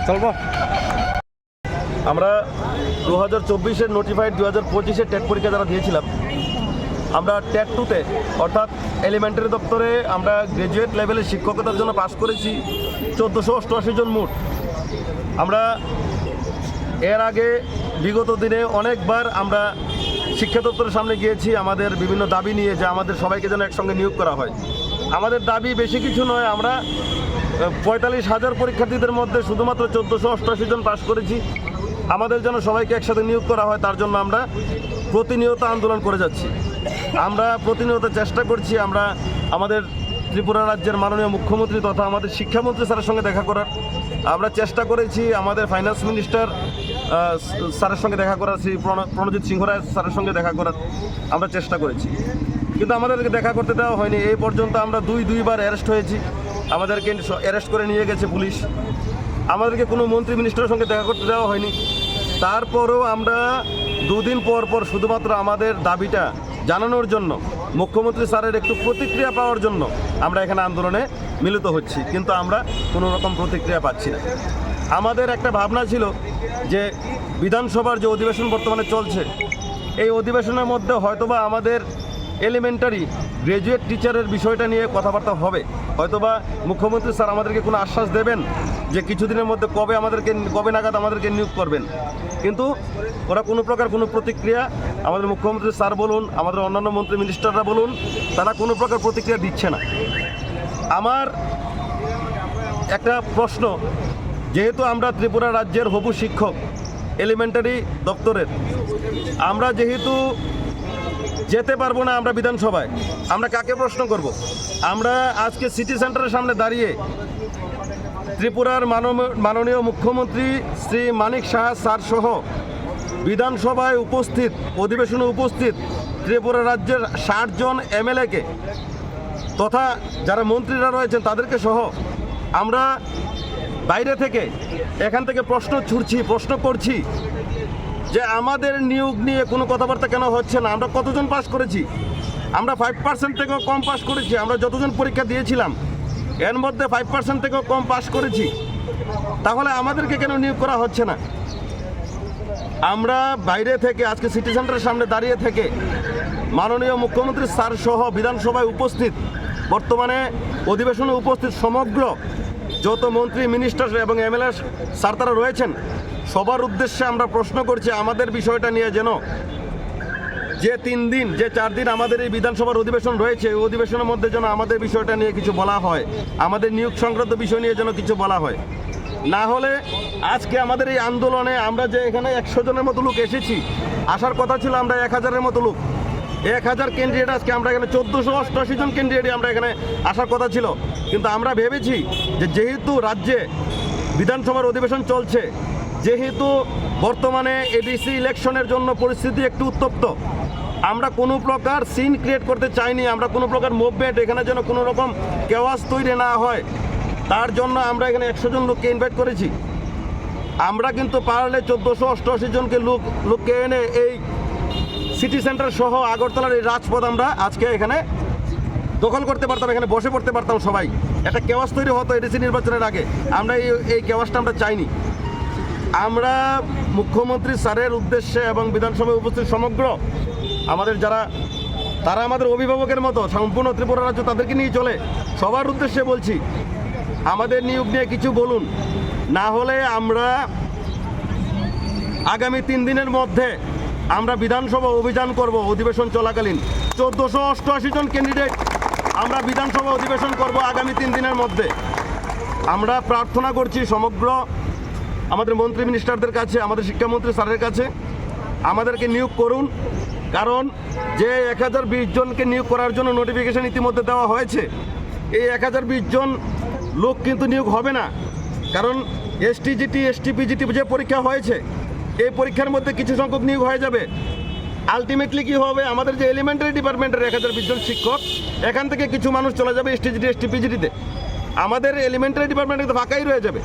চলবো। আমরা 2024-এর notified 2025-এর TET পরীক্ষা যারা দিয়েছিলাম, আমরা টেট 2-তে অর্থাৎ এলিমেন্টারি দপ্তরে আমরা গ্র্যাজুয়েট লেভেলের শিক্ষকতার জন্য পাশ করেছি 1488 জন মোট। আমরা এর আগে বিগত দিনে অনেকবার আমরা শিক্ষা দপ্তরের সামনে গিয়েছি আমাদের বিভিন্ন দাবি নিয়ে, যে আমাদের সবাইকে যেন একসঙ্গে নিয়োগ করা হয়। আমাদের দাবি বেশি কিছু নয়, আমরা 45,000 পরীক্ষার্থীদের মধ্যে শুধুমাত্র 1488 জন পাশ করেছি। আমাদের যেন সবাইকে একসাথে নিয়োগ করা হয়, তার জন্য আমরা প্রতিনিয়ত আন্দোলন করে যাচ্ছি। আমরা প্রতিনিয়ত চেষ্টা করছি আমরা আমাদের ত্রিপুরা রাজ্যের মাননীয় মুখ্যমন্ত্রী তথা আমাদের শিক্ষামন্ত্রী স্যারের সঙ্গে দেখা করার। আমরা চেষ্টা করেছি আমাদের ফাইন্যান্স মিনিস্টার স্যারের সঙ্গে দেখা করার, শ্রী প্রণজিৎ সিংহ রায় স্যারের সঙ্গে দেখা করার আমরা চেষ্টা করেছি, কিন্তু আমাদেরকে দেখা করতে দেওয়া হয়নি। এই পর্যন্ত আমরা দুইবার অ্যারেস্ট হয়েছি, আমাদেরকে অ্যারেস্ট করে নিয়ে গেছে পুলিশ। আমাদেরকে কোনো মন্ত্রী মিনিস্টারের সঙ্গে দেখা করতে দেওয়া হয়নি। তারপরেও আমরা দুদিন পর পর শুধুমাত্র আমাদের দাবিটা জানানোর জন্য, মুখ্যমন্ত্রী স্যারের একটু প্রতিক্রিয়া পাওয়ার জন্য আমরা এখানে আন্দোলনে মিলিত হচ্ছি, কিন্তু আমরা কোনো রকম প্রতিক্রিয়া পাচ্ছি না। আমাদের একটা ভাবনা ছিল যে বিধানসভার যে অধিবেশন বর্তমানে চলছে, এই অধিবেশনের মধ্যে হয়তোবা আমাদের এলিমেন্টারি গ্র্যাজুয়েট টিচারের বিষয়টা নিয়ে কথাবার্তা হবে। হয়তোবা মুখ্যমন্ত্রী স্যার আমাদেরকে কোনো আশ্বাস দেবেন যে কিছুদিনের মধ্যে কবে নাগাদ আমাদেরকে নিয়োগ করবেন, কিন্তু ওরা কোনো প্রকার কোনো প্রতিক্রিয়া, আমাদের মুখ্যমন্ত্রী স্যার বলুন, আমাদের অন্যান্য মন্ত্রী মিনিস্টাররা বলুন, তারা কোনো প্রকার প্রতিক্রিয়া দিচ্ছে না। আমার একটা প্রশ্ন, যেহেতু আমরা ত্রিপুরা রাজ্যের হবু শিক্ষক এলিমেন্টারি দপ্তরের, আমরা যেহেতু যেতে পারবো না আমরা বিধানসভায়, আমরা কাকে প্রশ্ন করব? আমরা আজকে সিটি সেন্টারের সামনে দাঁড়িয়ে ত্রিপুরার মাননীয় মুখ্যমন্ত্রী শ্রী মানিক সাহা স্যার সহ বিধানসভায় উপস্থিত, অধিবেশনে উপস্থিত ত্রিপুরা রাজ্যের 60 জন এমএলএকে তথা যারা মন্ত্রীরা রয়েছেন তাদেরকে সহ আমরা বাইরে থেকে এখান থেকে প্রশ্ন করছি যে আমাদের নিয়োগ নিয়ে কোনো কথাবার্তা কেন হচ্ছে না? আমরা কতজন পাস করেছি? আমরা 5% থেকেও কম পাস করেছি। আমরা যতজন পরীক্ষা দিয়েছিলাম এর মধ্যে 5% থেকেও কম পাস করেছি, তাহলে আমাদেরকে কেন নিয়োগ করা হচ্ছে না? আমরা বাইরে থেকে আজকে সিটি সেন্টারের সামনে দাঁড়িয়ে থেকে মাননীয় মুখ্যমন্ত্রী স্যার সহ বিধানসভায় উপস্থিত, বর্তমানে অধিবেশনে উপস্থিত সমগ্র যত মন্ত্রী মিনিস্টার এবং এমএলএ স্যার তারা রয়েছেন, সবার উদ্দেশ্যে আমরা প্রশ্ন করছি আমাদের বিষয়টা নিয়ে যেন যে 4 দিন আমাদের এই বিধানসভার অধিবেশন রয়েছে, ওই অধিবেশনের মধ্যে যেন আমাদের বিষয়টা নিয়ে কিছু বলা হয়, আমাদের নিয়োগ সংক্রান্ত বিষয় নিয়ে যেন কিছু বলা হয়। না হলে আজকে আমাদের এই আন্দোলনে আমরা যে এখানে 100 জনের মতো লোক এসেছি, আসার কথা ছিল আমরা 1000-এর মতো লোক, 1000 ক্যান্ডিডেট, আজকে আমরা এখানে 1488 জন ক্যান্ডিডেট আমরা এখানে আসার কথা ছিল। কিন্তু আমরা ভেবেছি যে যেহেতু রাজ্যে বিধানসভার অধিবেশন চলছে, যেহেতু বর্তমানে এডিসি ইলেকশনের জন্য পরিস্থিতি একটু উত্তপ্ত, আমরা কোনো প্রকার সিন ক্রিয়েট করতে চাইনি, আমরা কোনো প্রকার মুভমেন্ট এখানে যেন কোনো রকম কেওয়াস তৈরি না হয়, তার জন্য আমরা এখানে 100 জন লোককে ইনভাইট করেছি। আমরা কিন্তু পারলে 1488 জনকে লোককে এনে এই সিটি সেন্টার সহ আগরতলার এই রাজপথ আমরা আজকে এখানে দখল করতে পারতাম, এখানে বসে পড়তে পারতাম সবাই। একটা কেওয়াস তৈরি হতো এডিসি নির্বাচনের আগে, আমরা এই কেওয়াসটা আমরা চাইনি। আমরা মুখ্যমন্ত্রী স্যারের উদ্দেশ্যে এবং বিধানসভায় উপস্থিত সমগ্র আমাদের তারা আমাদের অভিভাবকের মতো, সম্পূর্ণ ত্রিপুরা রাজ্য তাদেরকে নিয়ে চলে, সবার উদ্দেশ্যে বলছি আমাদের নিয়োগ নিয়ে কিছু বলুন, না হলে আমরা আগামী 3 দিনের মধ্যে আমরা বিধানসভা অভিযান করব। অধিবেশন চলাকালীন 1488 জন ক্যান্ডিডেট আমরা বিধানসভা অধিবেশন করব আগামী 3 দিনের মধ্যে। আমরা প্রার্থনা করছি সমগ্র আমাদের মন্ত্রী মিনিস্টারদের কাছে, আমাদের শিক্ষামন্ত্রী স্যারের কাছে, আমাদেরকে নিয়োগ করুন। কারণ যে 1020 জনকে নিয়োগ করার জন্য নোটিফিকেশন ইতিমধ্যে দেওয়া হয়েছে, এই 1020 জন লোক কিন্তু নিয়োগ হবে না। কারণ এসটিজিটি, এসটিপিজিটি যে পরীক্ষা হয়েছে, এই পরীক্ষার মধ্যে কিছু সংখ্যক নিয়োগ হয়ে যাবে। আলটিমেটলি কি হবে, আমাদের যে এলিমেন্টারি ডিপার্টমেন্টের 1020 জন শিক্ষক, এখান থেকে কিছু মানুষ চলে যাবে এসটিজিটি, এসটিপিজিটিতে, আমাদের এলিমেন্টারি ডিপার্টমেন্টে তো ফাঁকাই রয়ে যাবে।